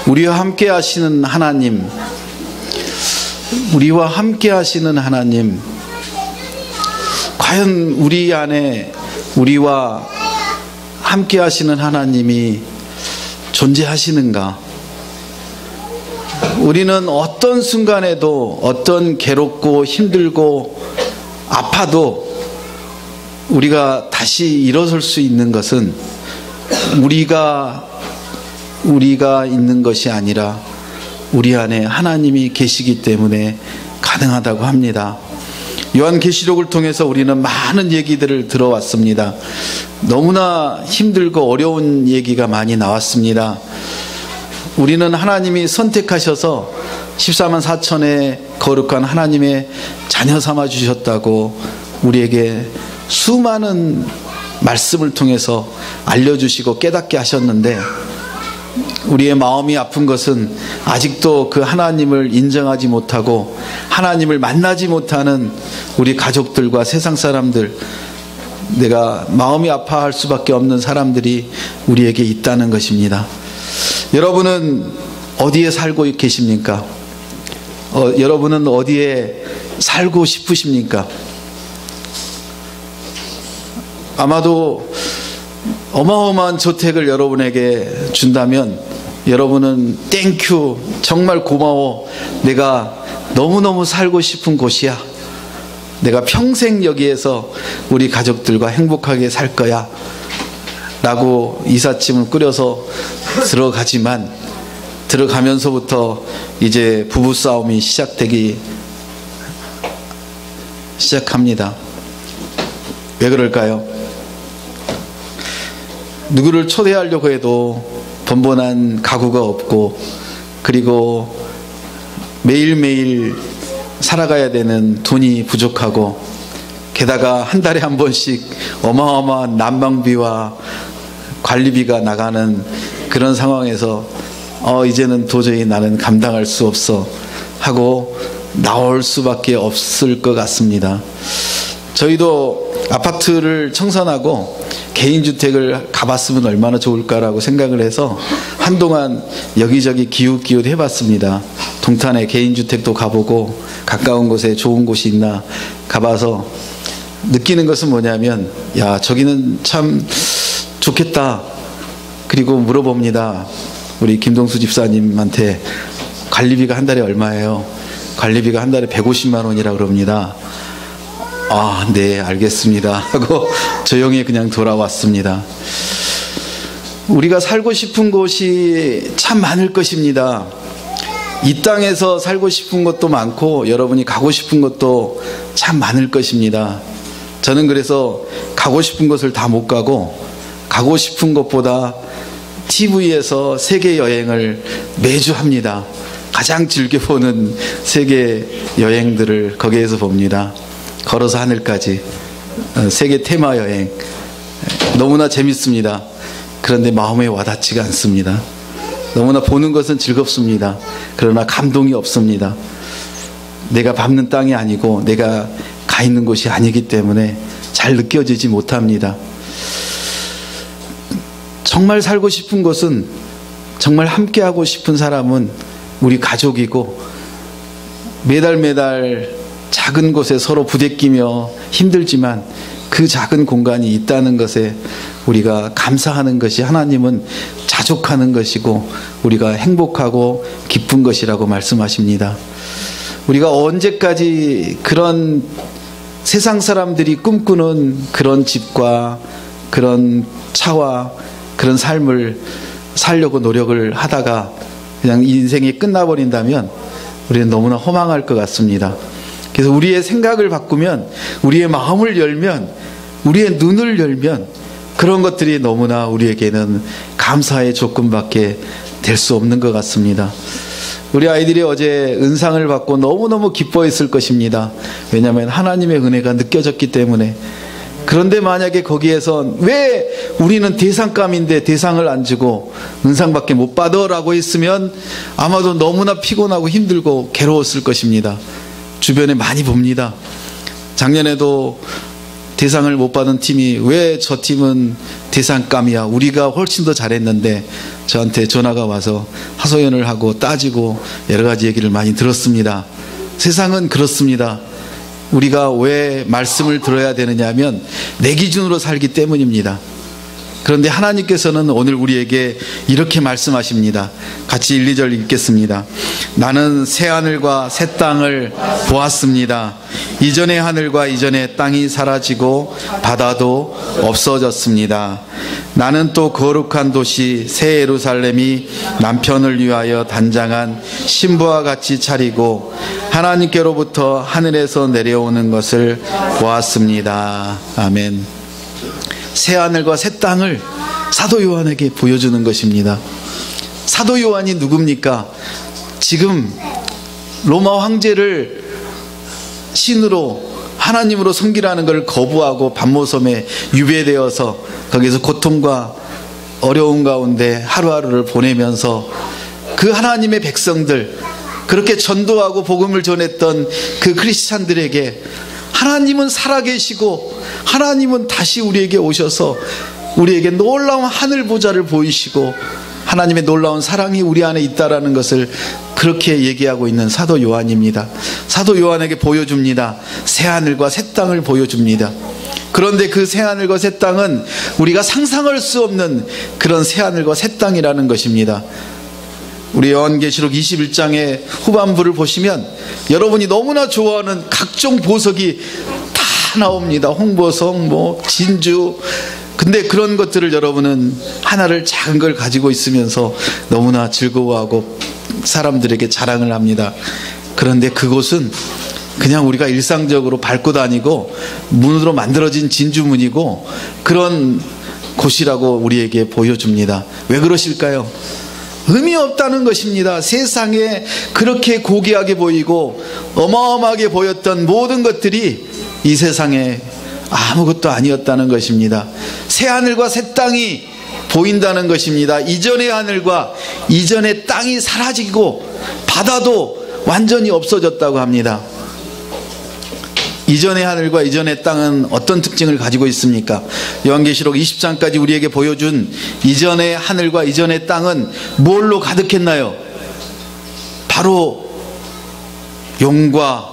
우리와 함께 하시는 하나님, 우리와 함께 하시는 하나님, 과연 우리 안에 우리와 함께 하시는 하나님이 존재하시는가? 우리는 어떤 순간에도, 어떤 괴롭고 힘들고 아파도 우리가 다시 일어설 수 있는 것은 우리가 있는 것이 아니라 우리 안에 하나님이 계시기 때문에 가능하다고 합니다. 요한계시록을 통해서 우리는 많은 얘기들을 들어왔습니다. 너무나 힘들고 어려운 얘기가 많이 나왔습니다. 우리는 하나님이 선택하셔서 14만 4천의 거룩한 하나님의 자녀 삼아 주셨다고 우리에게 수많은 말씀을 통해서 알려주시고 깨닫게 하셨는데, 우리의 마음이 아픈 것은 아직도 그 하나님을 인정하지 못하고 하나님을 만나지 못하는 우리 가족들과 세상 사람들, 내가 마음이 아파할 수밖에 없는 사람들이 우리에게 있다는 것입니다. 여러분은 어디에 살고 계십니까? 여러분은 어디에 살고 싶으십니까? 아마도 어마어마한 저택을 여러분에게 준다면 여러분은 땡큐, 정말 고마워, 내가 너무너무 살고 싶은 곳이야, 내가 평생 여기에서 우리 가족들과 행복하게 살 거야 라고 이삿짐을 꾸려서 들어가지만, 들어가면서부터 이제 부부싸움이 시작합니다. 왜 그럴까요? 누구를 초대하려고 해도 번번한 가구가 없고, 그리고 매일매일 살아가야 되는 돈이 부족하고, 게다가 한 달에 한 번씩 어마어마한 난방비와 관리비가 나가는 그런 상황에서 이제는 도저히 나는 감당할 수 없어 하고 나올 수밖에 없을 것 같습니다. 저희도 아파트를 청산하고 개인주택을 가봤으면 얼마나 좋을까라고 생각을 해서 한동안 여기저기 기웃기웃 해봤습니다. 동탄에 개인주택도 가보고 가까운 곳에 좋은 곳이 있나 가봐서 느끼는 것은 뭐냐면, 야, 저기는 참 좋겠다. 그리고 물어봅니다. 우리 김동수 집사님한테 관리비가 한 달에 얼마예요? 관리비가 한 달에 150만 원이라고 그럽니다. 아, 네, 알겠습니다 하고 조용히 그냥 돌아왔습니다. 우리가 살고 싶은 곳이 참 많을 것입니다. 이 땅에서 살고 싶은 것도 많고 여러분이 가고 싶은 것도 참 많을 것입니다. 저는 그래서 가고 싶은 곳을 다 못 가고, 가고 싶은 것보다 TV에서 세계 여행을 매주 합니다. 가장 즐겨보는 세계 여행들을 거기에서 봅니다. 걸어서 하늘까지, 세계 테마 여행, 너무나 재밌습니다. 그런데 마음에 와닿지가 않습니다. 너무나 보는 것은 즐겁습니다. 그러나 감동이 없습니다. 내가 밟는 땅이 아니고 내가 가 있는 곳이 아니기 때문에 잘 느껴지지 못합니다. 정말 살고 싶은 곳은, 정말 함께하고 싶은 사람은 우리 가족이고, 매달 작은 곳에 서로 부대끼며 힘들지만 그 작은 공간이 있다는 것에 우리가 감사하는 것이 하나님은 자족하는 것이고 우리가 행복하고 기쁜 것이라고 말씀하십니다. 우리가 언제까지 그런 세상 사람들이 꿈꾸는 그런 집과 그런 차와 그런 삶을 살려고 노력을 하다가 그냥 인생이 끝나버린다면 우리는 너무나 허망할 것 같습니다. 그래서 우리의 생각을 바꾸면, 우리의 마음을 열면, 우리의 눈을 열면 그런 것들이 너무나 우리에게는 감사의 조건밖에 될 수 없는 것 같습니다. 우리 아이들이 어제 은상을 받고 너무너무 기뻐했을 것입니다. 왜냐하면 하나님의 은혜가 느껴졌기 때문에. 그런데 만약에 거기에서 왜 우리는 대상감인데 대상을 안 주고 은상밖에 못 받아 라고 했으면 아마도 너무나 피곤하고 힘들고 괴로웠을 것입니다. 주변에 많이 봅니다. 작년에도 대상을 못 받은 팀이 왜 저 팀은 대상감이야, 우리가 훨씬 더 잘했는데, 저한테 전화가 와서 하소연을 하고 따지고 여러 가지 얘기를 많이 들었습니다. 세상은 그렇습니다. 우리가 왜 말씀을 들어야 되느냐 하면 내 기준으로 살기 때문입니다. 그런데 하나님께서는 오늘 우리에게 이렇게 말씀하십니다. 같이 1, 2절 읽겠습니다. 나는 새 하늘과 새 땅을 보았습니다. 이전의 하늘과 이전의 땅이 사라지고 바다도 없어졌습니다. 나는 또 거룩한 도시 새 예루살렘이 남편을 위하여 단장한 신부와 같이 차리고 하나님께로부터 하늘에서 내려오는 것을 보았습니다. 아멘. 새 하늘과 새 땅을 사도 요한에게 보여주는 것입니다. 사도 요한이 누굽니까? 지금 로마 황제를 신으로 하나님으로 섬기라는 것을 거부하고 반모섬에 유배되어서 거기서 고통과 어려움 가운데 하루하루를 보내면서 그 하나님의 백성들, 그렇게 전도하고 복음을 전했던 그 크리스찬들에게 하나님은 살아계시고 하나님은 다시 우리에게 오셔서 우리에게 놀라운 하늘 보좌를 보이시고 하나님의 놀라운 사랑이 우리 안에 있다라는 것을 그렇게 얘기하고 있는 사도 요한입니다. 사도 요한에게 보여줍니다. 새 하늘과 새 땅을 보여줍니다. 그런데 그 새 하늘과 새 땅은 우리가 상상할 수 없는 그런 새 하늘과 새 땅이라는 것입니다. 우리 요한계시록 21장의 후반부를 보시면 여러분이 너무나 좋아하는 각종 보석이 다 나옵니다. 홍보석, 진주. 근데 그런 것들을 여러분은 하나를 작은 걸 가지고 있으면서 너무나 즐거워하고 사람들에게 자랑을 합니다. 그런데 그곳은 그냥 우리가 일상적으로 밟고 다니고 문으로 만들어진 진주문이고 그런 곳이라고 우리에게 보여줍니다. 왜 그러실까요? 의미 없다는 것입니다. 세상에 그렇게 고귀하게 보이고 어마어마하게 보였던 모든 것들이 이 세상에 아무것도 아니었다는 것입니다. 새 하늘과 새 땅이 보인다는 것입니다. 이전의 하늘과 이전의 땅이 사라지고 바다도 완전히 없어졌다고 합니다. 이전의 하늘과 이전의 땅은 어떤 특징을 가지고 있습니까? 요한계시록 20장까지 우리에게 보여준 이전의 하늘과 이전의 땅은 뭘로 가득했나요? 바로 용과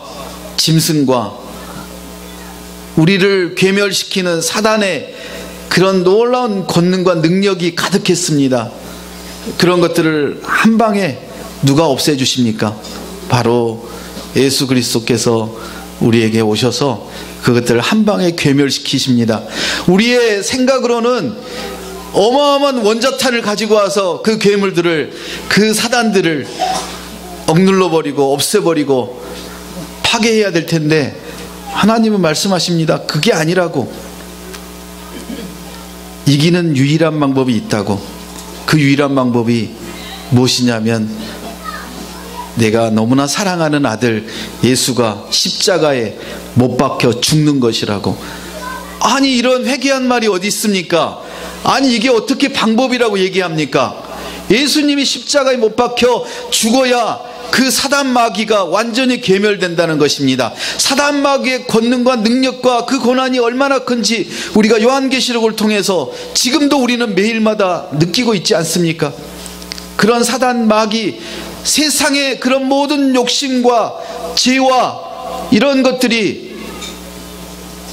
짐승과 우리를 괴멸시키는 사단의 그런 놀라운 권능과 능력이 가득했습니다. 그런 것들을 한 방에 누가 없애주십니까? 바로 예수 그리스도께서 우리에게 오셔서 그것들을 한 방에 괴멸시키십니다. 우리의 생각으로는 어마어마한 원자탄을 가지고 와서 그 괴물들을, 그 사단들을 억눌러버리고 없애버리고 파괴해야 될 텐데 하나님은 말씀하십니다. 그게 아니라고. 이기는 유일한 방법이 있다고. 그 유일한 방법이 무엇이냐면 내가 너무나 사랑하는 아들 예수가 십자가에 못 박혀 죽는 것이라고. 아니 이런 회개한 말이 어디 있습니까? 아니 이게 어떻게 방법이라고 얘기합니까? 예수님이 십자가에 못 박혀 죽어야 그 사단 마귀가 완전히 괴멸된다는 것입니다. 사단 마귀의 권능과 능력과 그 고난이 얼마나 큰지 우리가 요한계시록을 통해서 지금도 우리는 매일마다 느끼고 있지 않습니까? 그런 사단 마귀, 세상의 그런 모든 욕심과 죄와 이런 것들이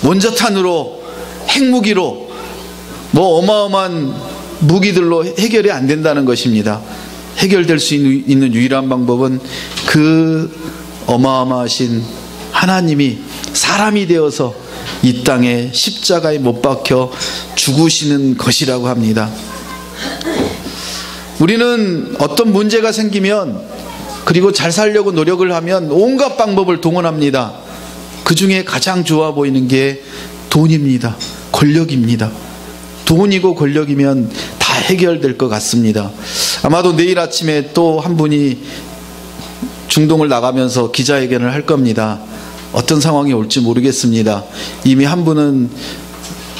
원자탄으로, 핵무기로, 어마어마한 무기들로 해결이 안 된다는 것입니다. 해결될 수 있는 유일한 방법은 그 어마어마하신 하나님이 사람이 되어서 이 땅에 십자가에 못 박혀 죽으시는 것이라고 합니다. 우리는 어떤 문제가 생기면 그리고 잘 살려고 노력을 하면 온갖 방법을 동원합니다. 그 중에 가장 좋아 보이는 게 돈입니다. 권력입니다. 돈이고 권력이면 다 해결될 것 같습니다. 아마도 내일 아침에 또 한 분이 중동을 나가면서 기자회견을 할 겁니다. 어떤 상황이 올지 모르겠습니다. 이미 한 분은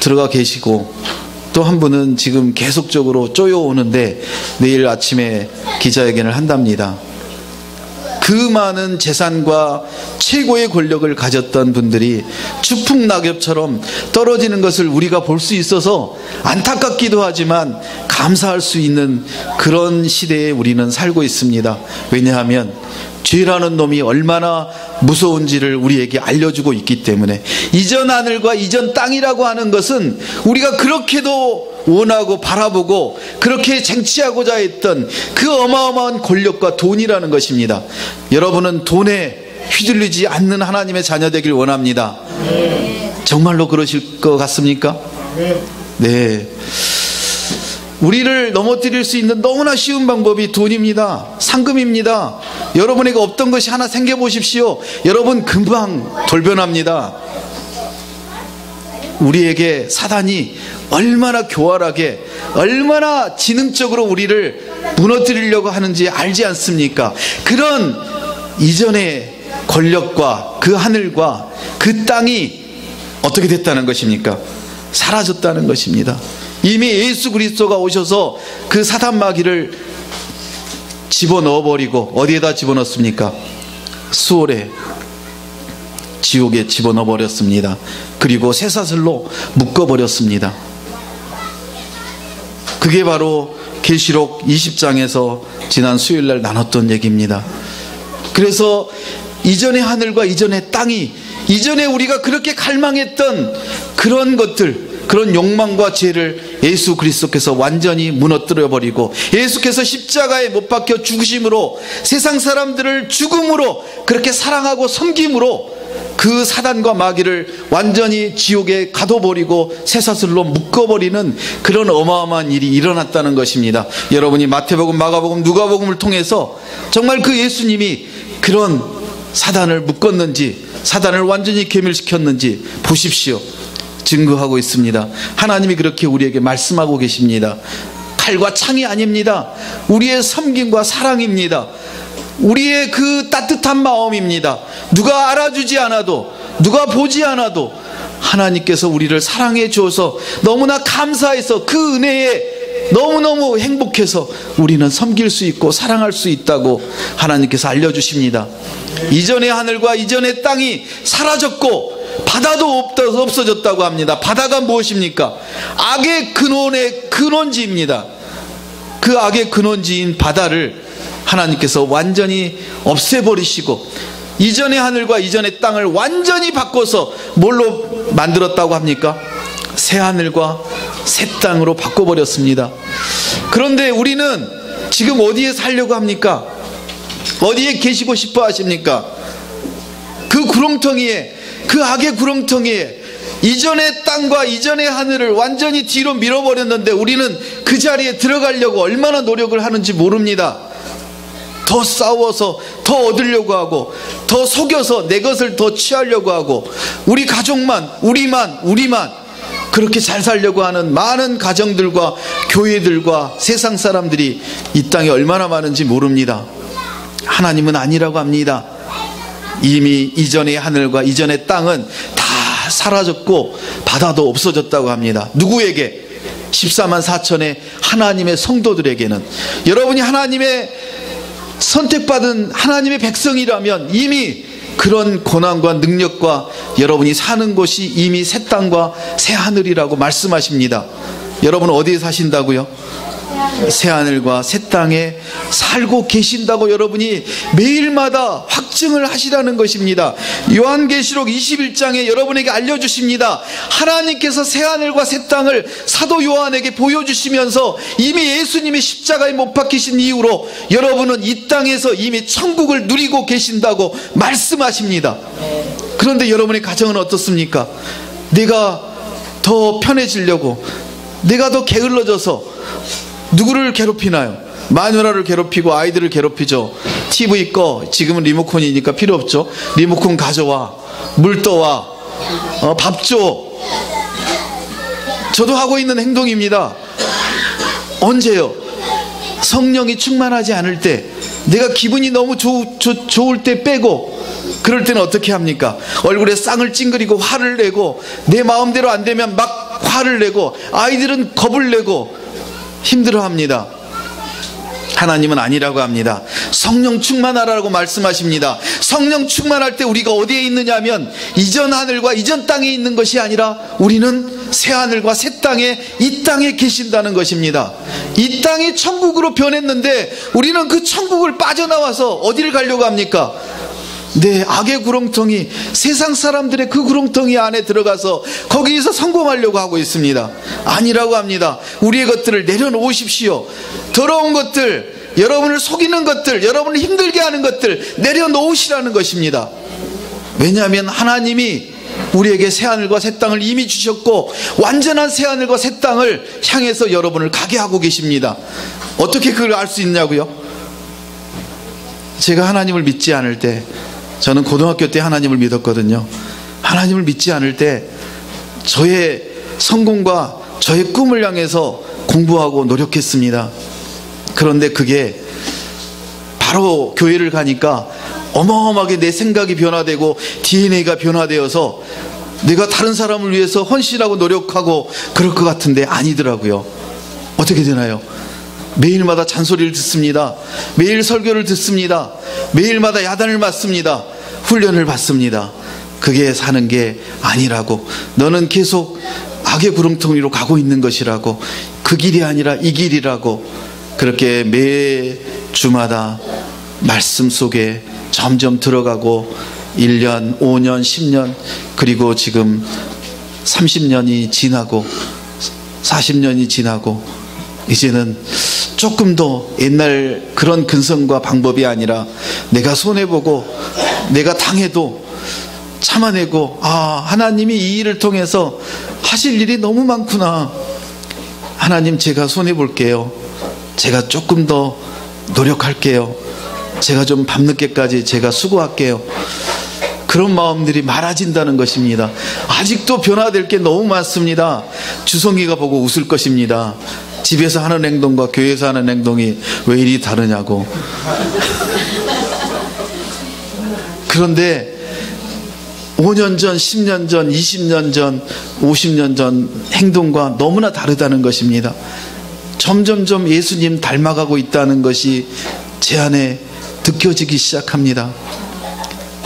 들어가 계시고 또 한 분은 지금 계속적으로 쪼여오는데 내일 아침에 기자회견을 한답니다. 그 많은 재산과 최고의 권력을 가졌던 분들이 추풍낙엽처럼 떨어지는 것을 우리가 볼 수 있어서 안타깝기도 하지만 감사할 수 있는 그런 시대에 우리는 살고 있습니다. 왜냐하면 죄라는 놈이 얼마나 무서운지를 우리에게 알려주고 있기 때문에. 이전 하늘과 이전 땅이라고 하는 것은 우리가 그렇게도 원하고 바라보고 그렇게 쟁취하고자 했던 그 어마어마한 권력과 돈이라는 것입니다. 여러분은 돈에 휘둘리지 않는 하나님의 자녀 되길 원합니다. 정말로 그러실 것 같습니까? 네. 우리를 넘어뜨릴 수 있는 너무나 쉬운 방법이 돈입니다. 상금입니다. 여러분에게 없던 것이 하나 생겨보십시오. 여러분 금방 돌변합니다. 우리에게 사단이 얼마나 교활하게, 얼마나 지능적으로 우리를 무너뜨리려고 하는지 알지 않습니까? 그런 이전의 권력과 그 하늘과 그 땅이 어떻게 됐다는 것입니까? 사라졌다는 것입니다. 이미 예수 그리스도가 오셔서 그 사단 마귀를 집어넣어버리고 어디에다 집어넣습니까? 수월에, 지옥에 집어넣어버렸습니다. 그리고 쇠사슬로 묶어버렸습니다. 그게 바로 계시록 20장에서 지난 수요일날 나눴던 얘기입니다. 그래서 이전의 하늘과 이전의 땅이, 이전에 우리가 그렇게 갈망했던 그런 것들, 그런 욕망과 죄를 예수 그리스도께서 완전히 무너뜨려버리고, 예수께서 십자가에 못 박혀 죽으심으로, 세상 사람들을 죽음으로 그렇게 사랑하고 섬김으로 그 사단과 마귀를 완전히 지옥에 가둬버리고 쇠사슬로 묶어버리는 그런 어마어마한 일이 일어났다는 것입니다. 여러분이 마태복음, 마가복음, 누가복음을 통해서 정말 그 예수님이 그런 사단을 묶었는지, 사단을 완전히 괴멸시켰는지 보십시오. 증거하고 있습니다. 하나님이 그렇게 우리에게 말씀하고 계십니다. 칼과 창이 아닙니다. 우리의 섬김과 사랑입니다. 우리의 그 따뜻한 마음입니다. 누가 알아주지 않아도, 누가 보지 않아도 하나님께서 우리를 사랑해 주어서 너무나 감사해서 그 은혜에 너무너무 행복해서 우리는 섬길 수 있고 사랑할 수 있다고 하나님께서 알려주십니다. 이전의 하늘과 이전의 땅이 사라졌고 바다도 없어졌다고 합니다. 바다가 무엇입니까? 악의 근원의 근원지입니다. 그 악의 근원지인 바다를 하나님께서 완전히 없애버리시고 이전의 하늘과 이전의 땅을 완전히 바꿔서 뭘로 만들었다고 합니까? 새 하늘과 새 땅으로 바꿔버렸습니다. 그런데 우리는 지금 어디에 살려고 합니까? 어디에 계시고 싶어 하십니까? 그 구렁텅이에, 그 악의 구렁텅이에 이전의 땅과 이전의 하늘을 완전히 뒤로 밀어버렸는데 우리는 그 자리에 들어가려고 얼마나 노력을 하는지 모릅니다. 더 싸워서 더 얻으려고 하고, 더 속여서 내 것을 더 취하려고 하고, 우리 가족만, 우리만 그렇게 잘 살려고 하는 많은 가정들과 교회들과 세상 사람들이 이 땅에 얼마나 많은지 모릅니다. 하나님은 아니라고 합니다. 이미 이전의 하늘과 이전의 땅은 다 사라졌고 바다도 없어졌다고 합니다. 누구에게? 14만 4천의 하나님의 성도들에게는. 여러분이 하나님의 선택받은 하나님의 백성이라면 이미 그런 고난과 능력과 여러분이 사는 곳이 이미 새 땅과 새 하늘이라고 말씀하십니다. 여러분 어디에 사신다고요? 새 하늘과 새 땅에 살고 계신다고 여러분이 매일마다 확증을 하시라는 것입니다. 요한계시록 21장에 여러분에게 알려주십니다. 하나님께서 새 하늘과 새 땅을 사도 요한에게 보여주시면서 이미 예수님이 십자가에 못 박히신 이후로 여러분은 이 땅에서 이미 천국을 누리고 계신다고 말씀하십니다. 그런데 여러분의 가정은 어떻습니까? 내가 더 편해지려고, 내가 더 게을러져서 누구를 괴롭히나요? 마누라를 괴롭히고 아이들을 괴롭히죠. TV 꺼. 지금은 리모컨이니까 필요 없죠. 리모컨 가져와, 물 떠와, 밥 줘. 저도 하고 있는 행동입니다. 언제요? 성령이 충만하지 않을 때, 내가 기분이 너무 좋을 때 빼고, 그럴 때는 어떻게 합니까? 얼굴에 쌍을 찡그리고 화를 내고, 내 마음대로 안 되면 막 화를 내고, 아이들은 겁을 내고 힘들어합니다. 하나님은 아니라고 합니다. 성령 충만하라고 말씀하십니다. 성령 충만할 때 우리가 어디에 있느냐 하면 이전 하늘과 이전 땅에 있는 것이 아니라 우리는 새 하늘과 새 땅에, 이 땅에 계신다는 것입니다. 이 땅이 천국으로 변했는데 우리는 그 천국을 빠져나와서 어디를 가려고 합니까? 네, 악의 구렁텅이, 세상 사람들의 그 구렁텅이 안에 들어가서 거기에서 성공하려고 하고 있습니다. 아니라고 합니다. 우리의 것들을 내려놓으십시오. 더러운 것들, 여러분을 속이는 것들, 여러분을 힘들게 하는 것들 내려놓으시라는 것입니다. 왜냐하면 하나님이 우리에게 새하늘과 새 땅을 이미 주셨고 완전한 새하늘과 새 땅을 향해서 여러분을 가게 하고 계십니다. 어떻게 그걸 알 수 있냐고요? 제가 하나님을 믿지 않을 때, 저는 고등학교 때 하나님을 믿었거든요. 하나님을 믿지 않을 때 저의 성공과 저의 꿈을 향해서 공부하고 노력했습니다. 그런데 그게 바로 교회를 가니까 어마어마하게 내 생각이 변화되고 DNA가 변화되어서 내가 다른 사람을 위해서 헌신하고 노력하고 그럴 것 같은데 아니더라고요. 어떻게 되나요? 매일마다 잔소리를 듣습니다. 매일 설교를 듣습니다. 매일마다 야단을 맞습니다. 훈련을 받습니다. 그게 사는 게 아니라고, 너는 계속 악의 구렁텅이로 가고 있는 것이라고, 그 길이 아니라 이 길이라고, 그렇게 매 주마다 말씀 속에 점점 들어가고 1년, 5년, 10년, 그리고 지금 30년이 지나고 40년이 지나고 이제는 조금 더 옛날 그런 근성과 방법이 아니라 내가 손해보고 내가 당해도 참아내고, 아, 하나님이 이 일을 통해서 하실 일이 너무 많구나. 하나님, 제가 손해볼게요. 제가 조금 더 노력할게요. 제가 좀 밤늦게까지 제가 수고할게요. 그런 마음들이 많아진다는 것입니다. 아직도 변화될 게 너무 많습니다. 주성이가 보고 웃을 것입니다. 집에서 하는 행동과 교회에서 하는 행동이 왜 이리 다르냐고. 그런데 5년 전, 10년 전, 20년 전, 50년 전 행동과 너무나 다르다는 것입니다. 점점점 예수님 닮아가고 있다는 것이 제 안에 느껴지기 시작합니다.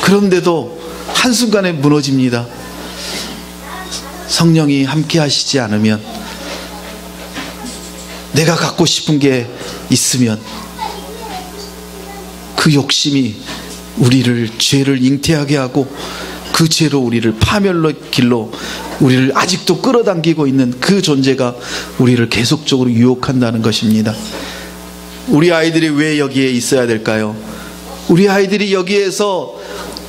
그런데도 한순간에 무너집니다. 성령이 함께 하시지 않으면, 내가 갖고 싶은 게 있으면 그 욕심이 우리를 죄를 잉태하게 하고 그 죄로 우리를 파멸의 길로 우리를 아직도 끌어당기고 있는 그 존재가 우리를 계속적으로 유혹한다는 것입니다. 우리 아이들이 왜 여기에 있어야 될까요? 우리 아이들이 여기에서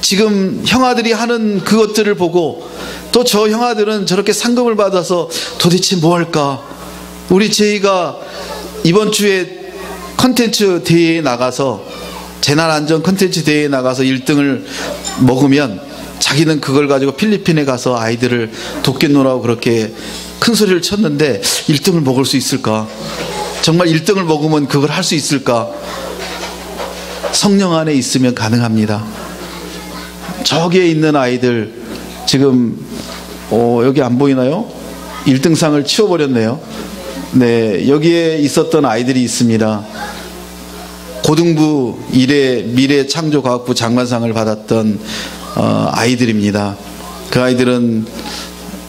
지금 형아들이 하는 그것들을 보고 또 저 형아들은 저렇게 상금을 받아서 도대체 뭐 할까? 우리 제이가 이번 주에 컨텐츠 대회에 나가서, 재난안전 컨텐츠 대회에 나가서 1등을 먹으면 자기는 그걸 가지고 필리핀에 가서 아이들을 돕겠노라고 그렇게 큰 소리를 쳤는데 1등을 먹을 수 있을까? 정말 1등을 먹으면 그걸 할 수 있을까? 성령 안에 있으면 가능합니다. 저기에 있는 아이들 지금 여기 안 보이나요? 1등상을 치워버렸네요. 네, 여기에 있었던 아이들이 있습니다. 고등부 미래창조과학부 장관상을 받았던 아이들입니다. 그 아이들은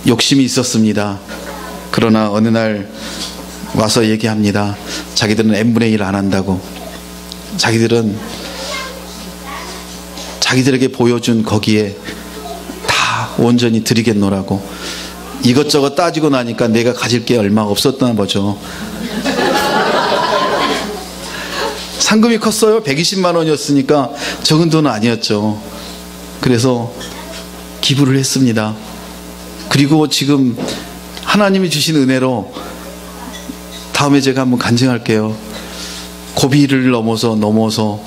욕심이 있었습니다. 그러나 어느 날 와서 얘기합니다. 자기들은 n분의 1 안 한다고. 자기들은 자기들에게 보여준 거기에 다 온전히 드리겠노라고. 이것저것 따지고 나니까 내가 가질 게 얼마 없었나 보죠. 상금이 컸어요. 120만 원이었으니까 적은 돈은 아니었죠. 그래서 기부를 했습니다. 그리고 지금 하나님이 주신 은혜로, 다음에 제가 한번 간증할게요. 고비를 넘어서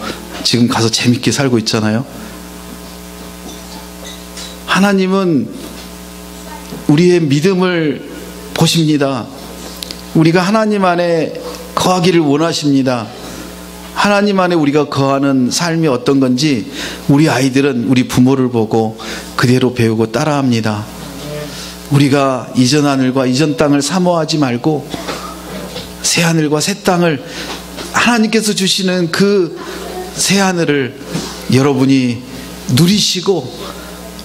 지금 가서 재밌게 살고 있잖아요. 하나님은 우리의 믿음을 보십니다. 우리가 하나님 안에 거하기를 원하십니다. 하나님 안에 우리가 거하는 삶이 어떤 건지 우리 아이들은 우리 부모를 보고 그대로 배우고 따라합니다. 우리가 이전 하늘과 이전 땅을 사모하지 말고 새 하늘과 새 땅을 하나님께서 주시는 그 새하늘을 여러분이 누리시고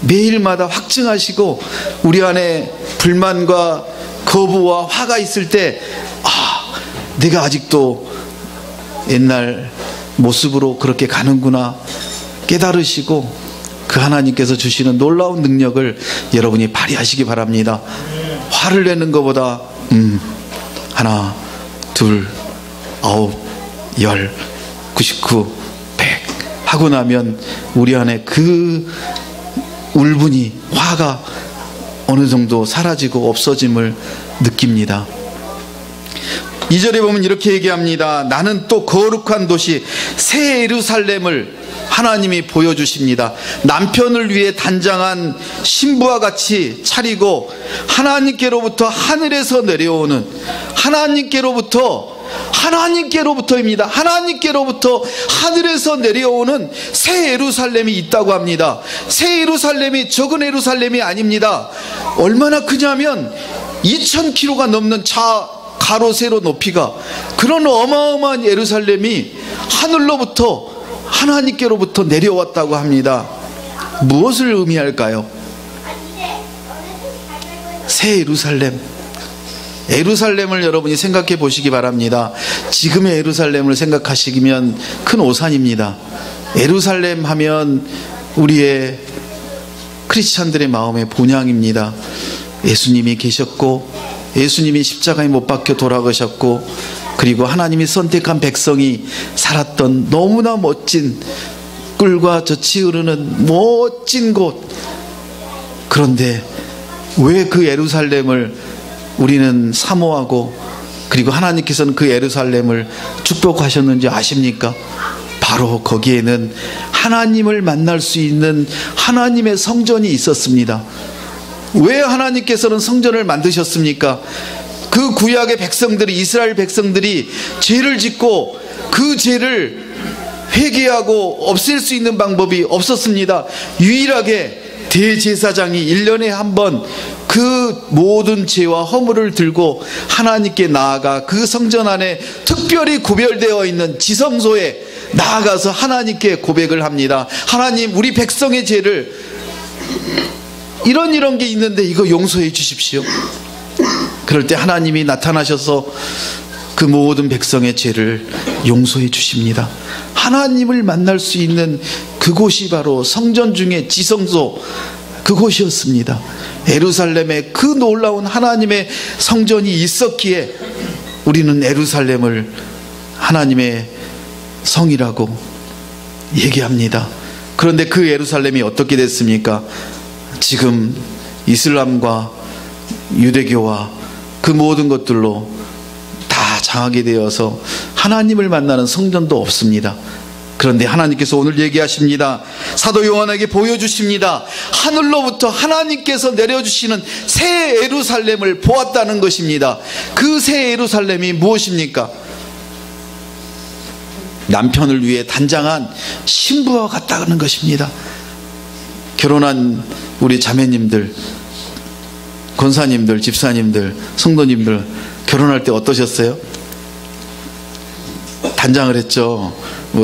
매일마다 확증하시고 우리 안에 불만과 거부와 화가 있을 때 내가 아직도 옛날 모습으로 그렇게 가는구나 깨달으시고 그 하나님께서 주시는 놀라운 능력을 여러분이 발휘하시기 바랍니다. 화를 내는 것보다 하나, 둘, 9, 10, 99, 100 하고 나면 우리 안에 그 울분이, 화가 어느 정도 사라지고 없어짐을 느낍니다. 2절에 보면 이렇게 얘기합니다. 나는 또 거룩한 도시 새 예루살렘을 하나님이 보여주십니다. 남편을 위해 단장한 신부와 같이 차리고 하나님께로부터 하늘에서 내려오는 하나님께로부터입니다. 하나님께로부터 하늘에서 내려오는 새 예루살렘이 있다고 합니다. 새 예루살렘이 적은 예루살렘이 아닙니다. 얼마나 크냐면 2000km가 넘는 가로 세로 높이가, 그런 어마어마한 예루살렘이 하늘로부터 하나님께로부터 내려왔다고 합니다. 무엇을 의미할까요? 새 예루살렘을 여러분이 생각해 보시기 바랍니다. 지금의 예루살렘을 생각하시면 큰 오산입니다. 예루살렘 하면 우리의 크리스찬들의 마음의 본향입니다. 예수님이 계셨고 예수님이 십자가에 못 박혀 돌아가셨고 그리고 하나님이 선택한 백성이 살았던 너무나 멋진 꿀과 젖이 흐르는 멋진 곳. 그런데 왜 그 예루살렘을 우리는 사모하고 그리고 하나님께서는 그 예루살렘을 축복하셨는지 아십니까? 바로 거기에는 하나님을 만날 수 있는 하나님의 성전이 있었습니다. 왜 하나님께서는 성전을 만드셨습니까? 그 구약의 백성들이, 이스라엘 백성들이 죄를 짓고 그 죄를 회개하고 없앨 수 있는 방법이 없었습니다. 유일하게 대제사장이 1년에 한 번 그 모든 죄와 허물을 들고 하나님께 나아가 그 성전 안에 특별히 구별되어 있는 지성소에 나아가서 하나님께 고백을 합니다. 하나님, 우리 백성의 죄를 이런 게 있는데 이거 용서해 주십시오. 그럴 때 하나님이 나타나셔서 그 모든 백성의 죄를 용서해 주십니다. 하나님을 만날 수 있는 그곳이 바로 성전 중에 지성소, 그곳이었습니다. 예루살렘에 그 놀라운 하나님의 성전이 있었기에 우리는 예루살렘을 하나님의 성이라고 얘기합니다. 그런데 그 예루살렘이 어떻게 됐습니까? 지금 이슬람과 유대교와 그 모든 것들로 다 장악이 되어서 하나님을 만나는 성전도 없습니다. 그런데 하나님께서 오늘 얘기하십니다. 사도 요한에게 보여주십니다. 하늘로부터 하나님께서 내려주시는 새 예루살렘을 보았다는 것입니다. 그 새 예루살렘이 무엇입니까? 남편을 위해 단장한 신부와 같다는 것입니다. 결혼한 우리 자매님들, 권사님들, 집사님들, 성도님들 결혼할 때 어떠셨어요? 단장을 했죠.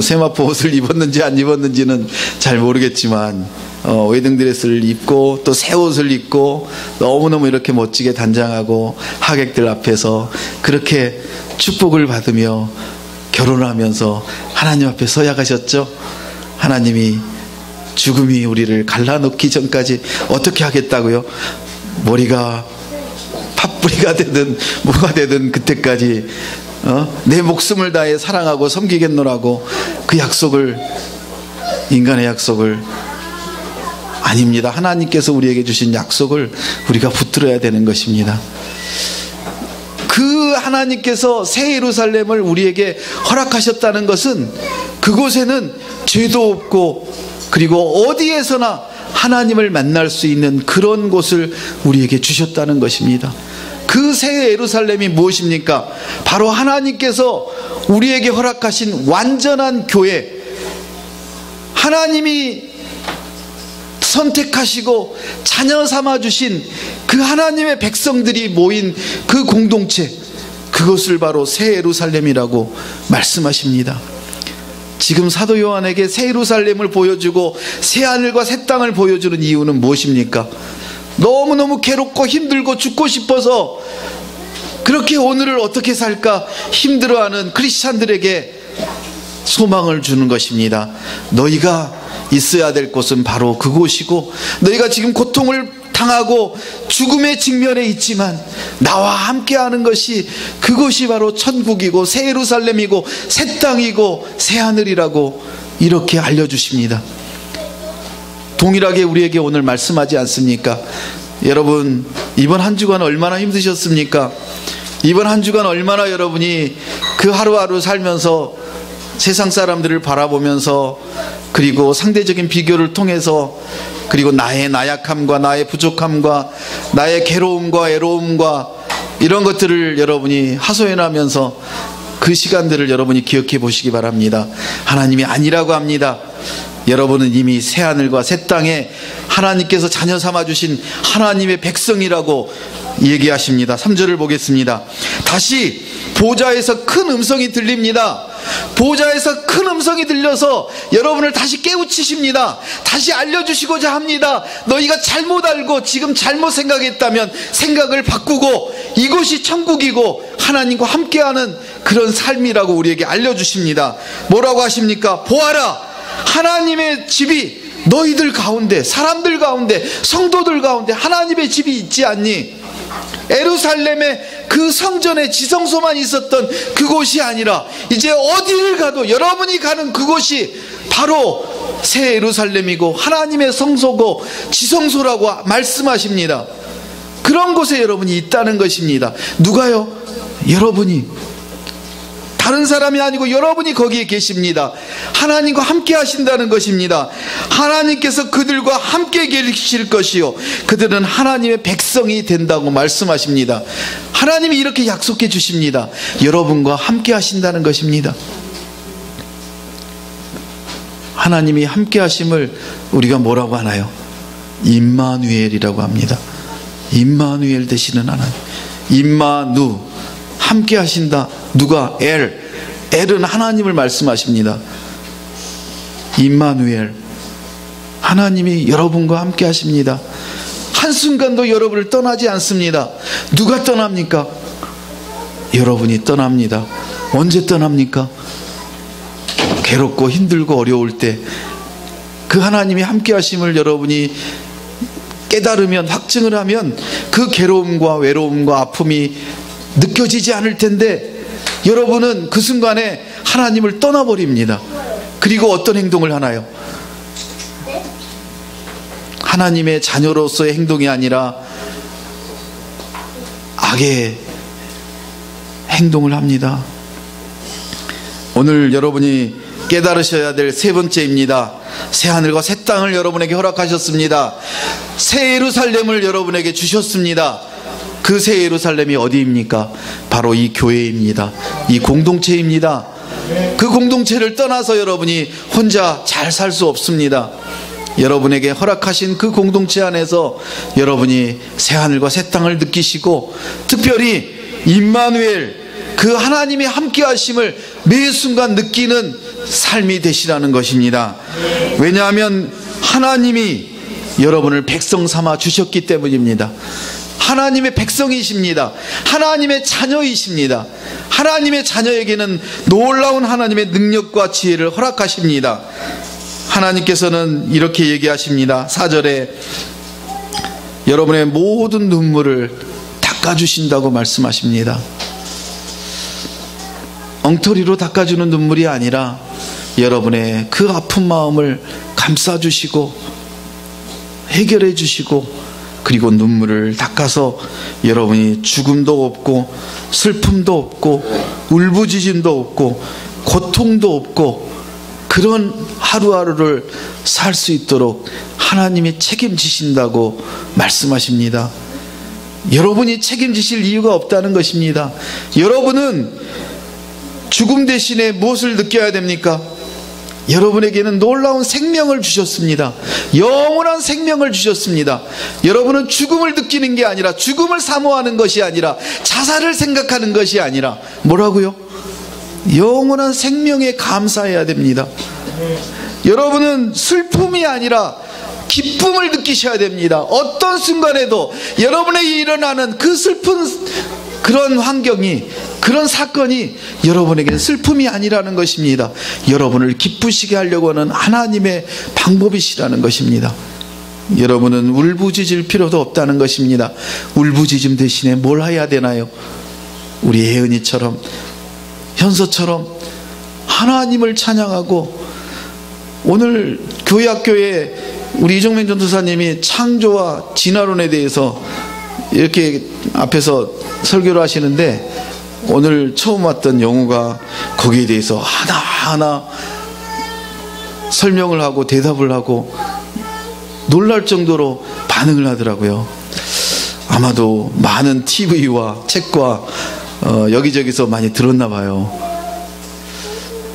세마포 옷을 입었는지 안 입었는지는 잘 모르겠지만 웨딩드레스를 입고 또 새 옷을 입고 너무너무 이렇게 멋지게 단장하고 하객들 앞에서 그렇게 축복을 받으며 결혼을 하면서 하나님 앞에 서야가셨죠. 하나님이 죽음이 우리를 갈라놓기 전까지 어떻게 하겠다고요? 머리가 팥뿌리가 되든 뭐가 되든 그때까지 내 목숨을 다해 사랑하고 섬기겠노라고 그 약속을, 인간의 약속을, 아닙니다. 하나님께서 우리에게 주신 약속을 우리가 붙들어야 되는 것입니다. 그 하나님께서 새 예루살렘을 우리에게 허락하셨다는 것은 그곳에는 죄도 없고 그리고 어디에서나 하나님을 만날 수 있는 그런 곳을 우리에게 주셨다는 것입니다. 그 새 예루살렘이 무엇입니까? 바로 하나님께서 우리에게 허락하신 완전한 교회, 하나님이 선택하시고 자녀 삼아 주신 그 하나님의 백성들이 모인 그 공동체, 그것을 바로 새 예루살렘이라고 말씀하십니다. 지금 사도 요한에게 새 예루살렘을 보여주고 새 하늘과 새 땅을 보여주는 이유는 무엇입니까? 너무너무 괴롭고 힘들고 죽고 싶어서 그렇게 오늘을 어떻게 살까 힘들어하는 크리스찬들에게 소망을 주는 것입니다. 너희가 있어야 될 곳은 바로 그곳이고, 너희가 지금 고통을 당하고 죽음의 직면에 있지만 나와 함께하는 것이, 그것이 바로 천국이고 새 예루살렘이고 새 땅이고 새 하늘이라고 이렇게 알려주십니다. 동일하게 우리에게 오늘 말씀하지 않습니까? 여러분, 이번 한 주간 얼마나 힘드셨습니까? 이번 한 주간 얼마나 여러분이 그 하루하루 살면서 세상 사람들을 바라보면서, 그리고 상대적인 비교를 통해서, 그리고 나의 나약함과 나의 부족함과 나의 괴로움과 외로움과 이런 것들을 여러분이 하소연하면서 그 시간들을 여러분이 기억해 보시기 바랍니다. 하나님이 아니라고 합니다. 여러분은 이미 새 하늘과 새 땅에 하나님께서 자녀 삼아주신 하나님의 백성이라고 얘기하십니다. 3절을 보겠습니다. 다시 보좌에서 큰 음성이 들립니다. 보좌에서 큰 음성이 들려서 여러분을 다시 깨우치십니다. 다시 알려주시고자 합니다. 너희가 잘못 알고 지금 잘못 생각했다면 생각을 바꾸고 이곳이 천국이고 하나님과 함께하는 그런 삶이라고 우리에게 알려주십니다. 뭐라고 하십니까? 보아라, 하나님의 집이 너희들 가운데, 사람들 가운데, 성도들 가운데 하나님의 집이 있지 않니? 예루살렘의 그 성전의 지성소만 있었던 그곳이 아니라 이제 어디를 가도 여러분이 가는 그곳이 바로 새 예루살렘이고 하나님의 성소고 지성소라고 말씀하십니다. 그런 곳에 여러분이 있다는 것입니다. 누가요? 여러분이. 다른 사람이 아니고 여러분이 거기에 계십니다. 하나님과 함께 하신다는 것입니다. 하나님께서 그들과 함께 계실 것이요 그들은 하나님의 백성이 된다고 말씀하십니다. 하나님이 이렇게 약속해 주십니다. 여러분과 함께 하신다는 것입니다. 하나님이 함께 하심을 우리가 뭐라고 하나요? 임마누엘이라고 합니다. 임마누엘 되시는 하나님. 임마누, 함께 하신다. 누가? 엘은 하나님을 말씀하십니다. 임마누엘, 하나님이 여러분과 함께 하십니다. 한순간도 여러분을 떠나지 않습니다. 누가 떠납니까? 여러분이 떠납니다. 언제 떠납니까? 괴롭고 힘들고 어려울 때 그 하나님이 함께 하심을 여러분이 깨달으면, 확증을 하면 그 괴로움과 외로움과 아픔이 느껴지지 않을 텐데 여러분은 그 순간에 하나님을 떠나버립니다. 그리고 어떤 행동을 하나요? 하나님의 자녀로서의 행동이 아니라 악의 행동을 합니다. 오늘 여러분이 깨달으셔야 될 세 번째입니다. 새 하늘과 새 땅을 여러분에게 허락하셨습니다. 새 예루살렘을 여러분에게 주셨습니다. 그 새 예루살렘이 어디입니까? 바로 이 교회입니다. 이 공동체입니다. 그 공동체를 떠나서 여러분이 혼자 잘 살 수 없습니다. 여러분에게 허락하신 그 공동체 안에서 여러분이 새 하늘과 새 땅을 느끼시고, 특별히 임마누엘, 그 하나님이 함께 하심을 매 순간 느끼는 삶이 되시라는 것입니다. 왜냐하면 하나님이 여러분을 백성 삼아 주셨기 때문입니다. 하나님의 백성이십니다. 하나님의 자녀이십니다. 하나님의 자녀에게는 놀라운 하나님의 능력과 지혜를 허락하십니다. 하나님께서는 이렇게 얘기하십니다. 4절에 여러분의 모든 눈물을 닦아주신다고 말씀하십니다. 엉터리로 닦아주는 눈물이 아니라 여러분의 그 아픈 마음을 감싸주시고 해결해 주시고, 그리고 눈물을 닦아서 여러분이 죽음도 없고 슬픔도 없고 울부짖음도 없고 고통도 없고 그런 하루하루를 살 수 있도록 하나님이 책임지신다고 말씀하십니다. 여러분이 책임지실 이유가 없다는 것입니다. 여러분은 죽음 대신에 무엇을 느껴야 됩니까? 여러분에게는 놀라운 생명을 주셨습니다. 영원한 생명을 주셨습니다. 여러분은 죽음을 느끼는 게 아니라, 죽음을 사모하는 것이 아니라, 자살을 생각하는 것이 아니라 뭐라고요? 영원한 생명에 감사해야 됩니다. 여러분은 슬픔이 아니라 기쁨을 느끼셔야 됩니다. 어떤 순간에도 여러분에게 일어나는 그 슬픈 그런 환경이, 그런 사건이 여러분에게는 슬픔이 아니라는 것입니다. 여러분을 기쁘시게 하려고 하는 하나님의 방법이시라는 것입니다. 여러분은 울부짖을 필요도 없다는 것입니다. 울부짖음 대신에 뭘 해야 되나요? 우리 혜은이처럼, 현서처럼 하나님을 찬양하고, 오늘 교회학교에 우리 이종명 전도사님이 창조와 진화론에 대해서 이렇게 앞에서 설교를 하시는데, 오늘 처음 왔던 영우가 거기에 대해서 하나하나 설명을 하고 대답을 하고 놀랄 정도로 반응을 하더라고요. 아마도 많은 TV와 책과 여기저기서 많이 들었나 봐요.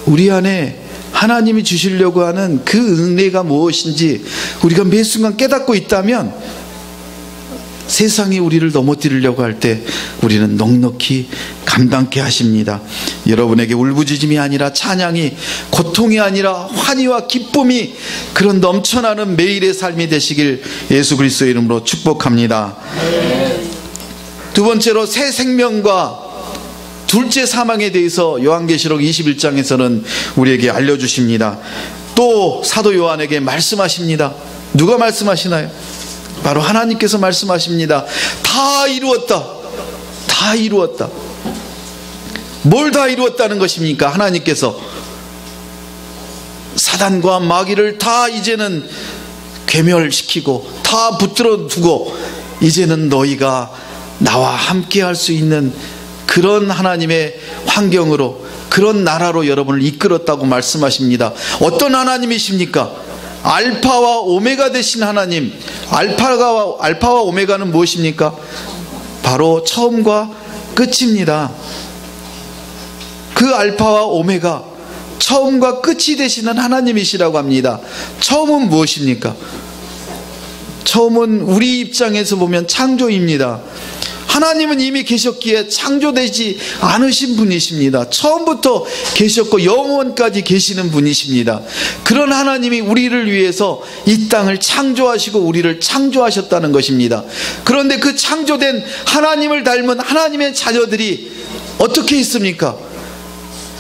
우리 안에 하나님이 주시려고 하는 그 은혜가 무엇인지 우리가 매 순간 깨닫고 있다면, 세상이 우리를 넘어뜨리려고 할 때 우리는 넉넉히 감당케 하십니다. 여러분에게 울부짖음이 아니라 찬양이, 고통이 아니라 환희와 기쁨이, 그런 넘쳐나는 매일의 삶이 되시길 예수 그리스도의 이름으로 축복합니다. 두 번째로 새 생명과 둘째 사망에 대해서 요한계시록 21장에서는 우리에게 알려주십니다. 또 사도 요한에게 말씀하십니다. 누가 말씀하시나요? 바로 하나님께서 말씀하십니다. 다 이루었다. 다 이루었다. 뭘 다 이루었다는 것입니까? 하나님께서 사단과 마귀를 다 이제는 괴멸시키고 다 붙들어 두고, 이제는 너희가 나와 함께 할 수 있는 그런 하나님의 환경으로, 그런 나라로 여러분을 이끌었다고 말씀하십니다. 어떤 하나님이십니까? 알파와 오메가 되신 하나님. 알파와 오메가는 무엇입니까? 바로 처음과 끝입니다. 그 알파와 오메가, 처음과 끝이 되시는 하나님이시라고 합니다. 처음은 무엇입니까? 처음은 우리 입장에서 보면 창조입니다. 하나님은 이미 계셨기에 창조되지 않으신 분이십니다. 처음부터 계셨고 영원까지 계시는 분이십니다. 그런 하나님이 우리를 위해서 이 땅을 창조하시고 우리를 창조하셨다는 것입니다. 그런데 그 창조된 하나님을 닮은 하나님의 자녀들이 어떻게 있습니까?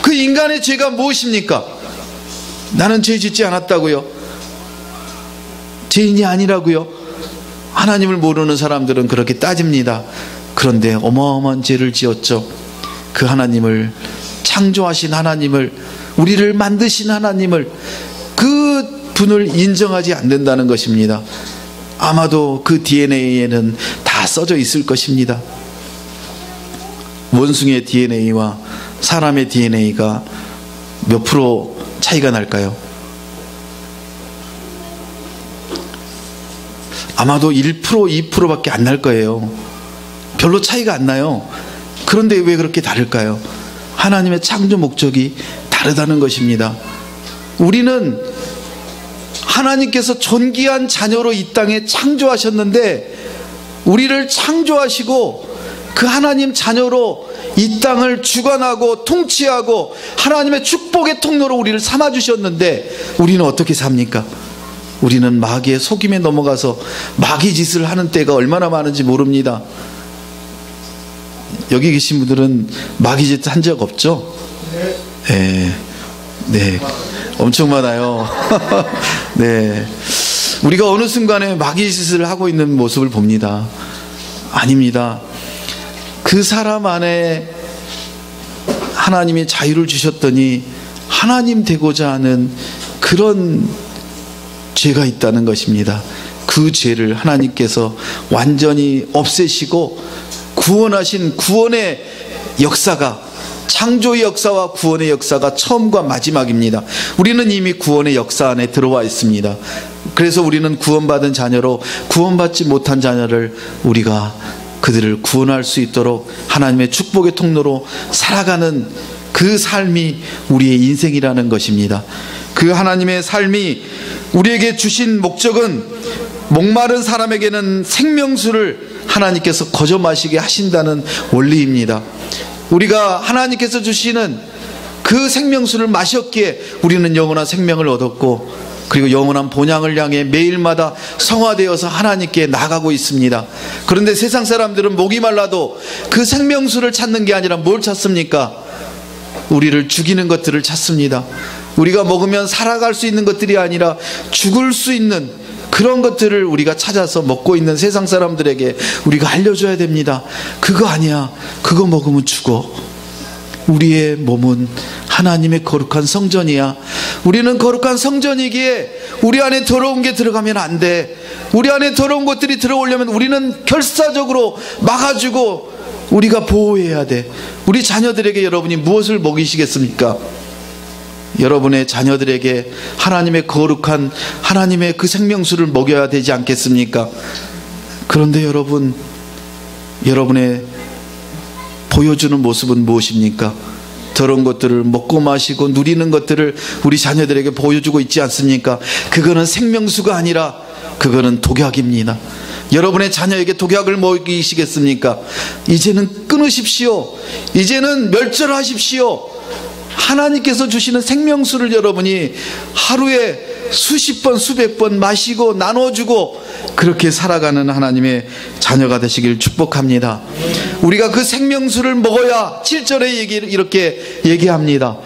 그 인간의 죄가 무엇입니까? 나는 죄 짓지 않았다고요? 죄인이 아니라고요? 하나님을 모르는 사람들은 그렇게 따집니다. 그런데 어마어마한 죄를 지었죠. 그 하나님을, 창조하신 하나님을, 우리를 만드신 하나님을, 그 분을 인정하지 않는다는 것입니다. 아마도 그 DNA에는 다 써져 있을 것입니다. 원숭이의 DNA와 사람의 DNA가 몇 프로 차이가 날까요? 아마도 1%, 2%밖에 안 날 거예요. 별로 차이가 안 나요. 그런데 왜 그렇게 다를까요? 하나님의 창조 목적이 다르다는 것입니다. 우리는 하나님께서 존귀한 자녀로 이 땅에 창조하셨는데, 우리를 창조하시고 그 하나님 자녀로 이 땅을 주관하고 통치하고 하나님의 축복의 통로로 우리를 삼아주셨는데, 우리는 어떻게 삽니까? 우리는 마귀의 속임에 넘어가서 마귀 짓을 하는 때가 얼마나 많은지 모릅니다. 여기 계신 분들은 마귀 짓 한 적 없죠? 네. 네. 엄청 많아요. 네. 우리가 어느 순간에 마귀 짓을 하고 있는 모습을 봅니다. 아닙니다. 그 사람 안에 하나님이 자유를 주셨더니 하나님 되고자 하는 그런 죄가 있다는 것입니다. 그 죄를 하나님께서 완전히 없애시고 구원하신 구원의 역사가, 창조의 역사와 구원의 역사가 처음과 마지막입니다. 우리는 이미 구원의 역사 안에 들어와 있습니다. 그래서 우리는 구원받은 자녀로, 구원받지 못한 자녀를 우리가 그들을 구원할 수 있도록 하나님의 축복의 통로로 살아가는 그 그 삶이 우리의 인생이라는 것입니다. 그 하나님의 삶이 우리에게 주신 목적은 목마른 사람에게는 생명수를 하나님께서 거저 마시게 하신다는 원리입니다. 우리가 하나님께서 주시는 그 생명수를 마셨기에 우리는 영원한 생명을 얻었고, 그리고 영원한 본향을 향해 매일마다 성화되어서 하나님께 나가고 있습니다. 그런데 세상 사람들은 목이 말라도 그 생명수를 찾는 게 아니라 뭘 찾습니까? 우리를 죽이는 것들을 찾습니다. 우리가 먹으면 살아갈 수 있는 것들이 아니라 죽을 수 있는 그런 것들을 우리가 찾아서 먹고 있는 세상 사람들에게 우리가 알려줘야 됩니다. 그거 아니야. 그거 먹으면 죽어. 우리의 몸은 하나님의 거룩한 성전이야. 우리는 거룩한 성전이기에 우리 안에 더러운 게 들어가면 안 돼. 우리 안에 더러운 것들이 들어오려면 우리는 결사적으로 막아주고 우리가 보호해야 돼. 우리 자녀들에게 여러분이 무엇을 먹이시겠습니까? 여러분의 자녀들에게 하나님의 거룩한 하나님의 그 생명수를 먹여야 되지 않겠습니까? 그런데 여러분, 여러분의 보여주는 모습은 무엇입니까? 더러운 것들을 먹고 마시고 누리는 것들을 우리 자녀들에게 보여주고 있지 않습니까? 그거는 생명수가 아니라 그거는 독약입니다. 여러분의 자녀에게 독약을 먹이시겠습니까? 이제는 끊으십시오. 이제는 멸절하십시오. 하나님께서 주시는 생명수를 여러분이 하루에 수십 번 수백 번 마시고 나눠주고 그렇게 살아가는 하나님의 자녀가 되시길 축복합니다. 우리가 그 생명수를 먹어야 7절에 이렇게 얘기합니다.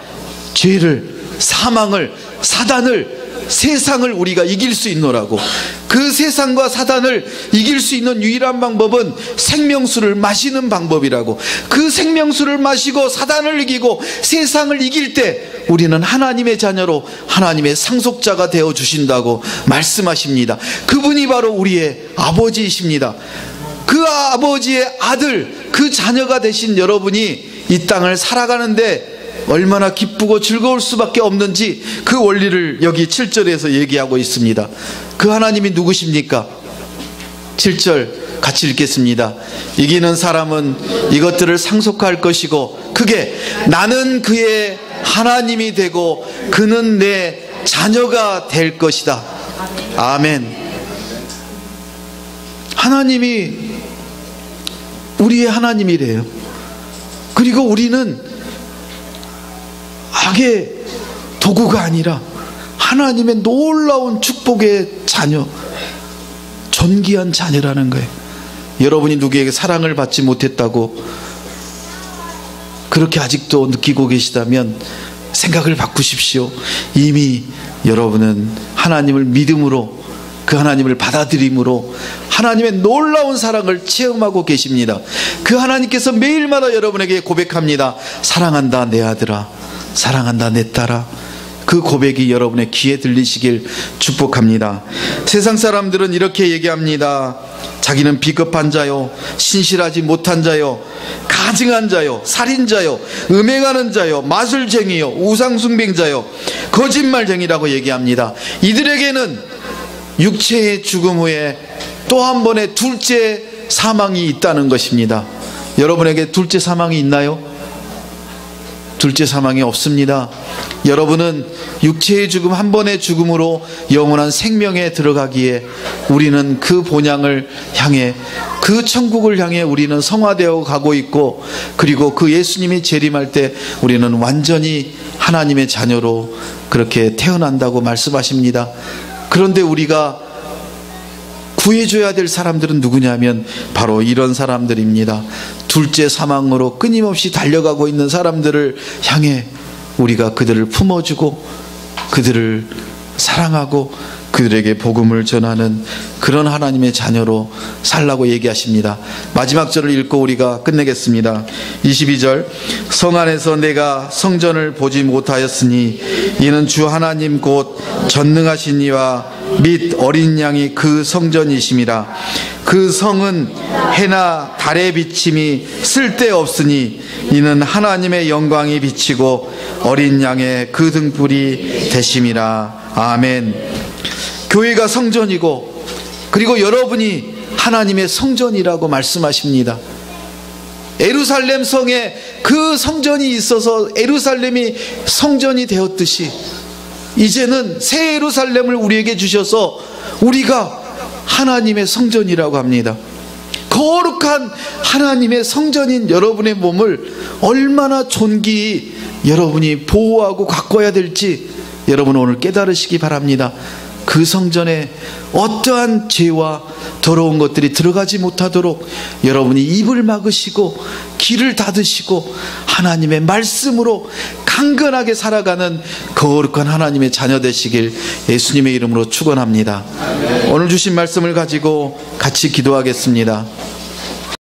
죄를, 사망을, 사단을, 세상을 우리가 이길 수 있노라고. 그 세상과 사단을 이길 수 있는 유일한 방법은 생명수를 마시는 방법이라고. 그 생명수를 마시고 사단을 이기고 세상을 이길 때 우리는 하나님의 자녀로 하나님의 상속자가 되어 주신다고 말씀하십니다. 그분이 바로 우리의 아버지이십니다. 그 아버지의 아들, 그 자녀가 되신 여러분이 이 땅을 살아가는데 얼마나 기쁘고 즐거울 수밖에 없는지 그 원리를 여기 7절에서 얘기하고 있습니다. 그 하나님이 누구십니까? 7절 같이 읽겠습니다. 이기는 사람은 이것들을 상속할 것이고 그게 나는 그의 하나님이 되고 그는 내 자녀가 될 것이다. 아멘. 하나님이 우리의 하나님이래요. 그리고 우리는 악의 도구가 아니라 하나님의 놀라운 축복의 자녀, 존귀한 자녀라는 거예요. 여러분이 누구에게 사랑을 받지 못했다고 그렇게 아직도 느끼고 계시다면 생각을 바꾸십시오. 이미 여러분은 하나님을 믿음으로, 그 하나님을 받아들임으로 하나님의 놀라운 사랑을 체험하고 계십니다. 그 하나님께서 매일마다 여러분에게 고백합니다. 사랑한다 내 아들아, 사랑한다 내 딸아. 그 고백이 여러분의 귀에 들리시길 축복합니다. 세상 사람들은 이렇게 얘기합니다. 자기는 비겁한 자요, 신실하지 못한 자요, 가증한 자요, 살인자요, 음행하는 자요, 마술쟁이요, 우상숭배자요, 거짓말쟁이라고 얘기합니다. 이들에게는 육체의 죽음 후에 또 한 번의 둘째 사망이 있다는 것입니다. 여러분에게 둘째 사망이 있나요? 둘째 사망이 없습니다. 여러분은 육체의 죽음 한 번의 죽음으로 영원한 생명에 들어가기에 우리는 그 본향을 향해, 그 천국을 향해 우리는 성화되어 가고 있고, 그리고 그 예수님이 재림할 때 우리는 완전히 하나님의 자녀로 그렇게 태어난다고 말씀하십니다. 그런데 우리가 구해줘야 될 사람들은 누구냐면 바로 이런 사람들입니다. 둘째 사망으로 끊임없이 달려가고 있는 사람들을 향해 우리가 그들을 품어주고 그들을 사랑하고 그들에게 복음을 전하는 그런 하나님의 자녀로 살라고 얘기하십니다. 마지막 절을 읽고 우리가 끝내겠습니다. 22절, 성 안에서 내가 성전을 보지 못하였으니 이는 주 하나님 곧 전능하신 이와 및 어린 양이 그 성전이심이라. 그 성은 해나 달의 비침이 쓸데없으니 이는 하나님의 영광이 비치고 어린 양의 그 등불이 되심이라. 아멘. 교회가 성전이고 그리고 여러분이 하나님의 성전이라고 말씀하십니다. 예루살렘 성에 그 성전이 있어서 예루살렘이 성전이 되었듯이 이제는 새 예루살렘을 우리에게 주셔서 우리가 하나님의 성전이라고 합니다. 거룩한 하나님의 성전인 여러분의 몸을 얼마나 존귀히 여러분이 보호하고 가꿔야 될지 여러분 오늘 깨달으시기 바랍니다. 그 성전에 어떠한 죄와 더러운 것들이 들어가지 못하도록 여러분이 입을 막으시고 귀를 닫으시고 하나님의 말씀으로 강건하게 살아가는 거룩한 하나님의 자녀 되시길 예수님의 이름으로 축원합니다. 오늘 주신 말씀을 가지고 같이 기도하겠습니다.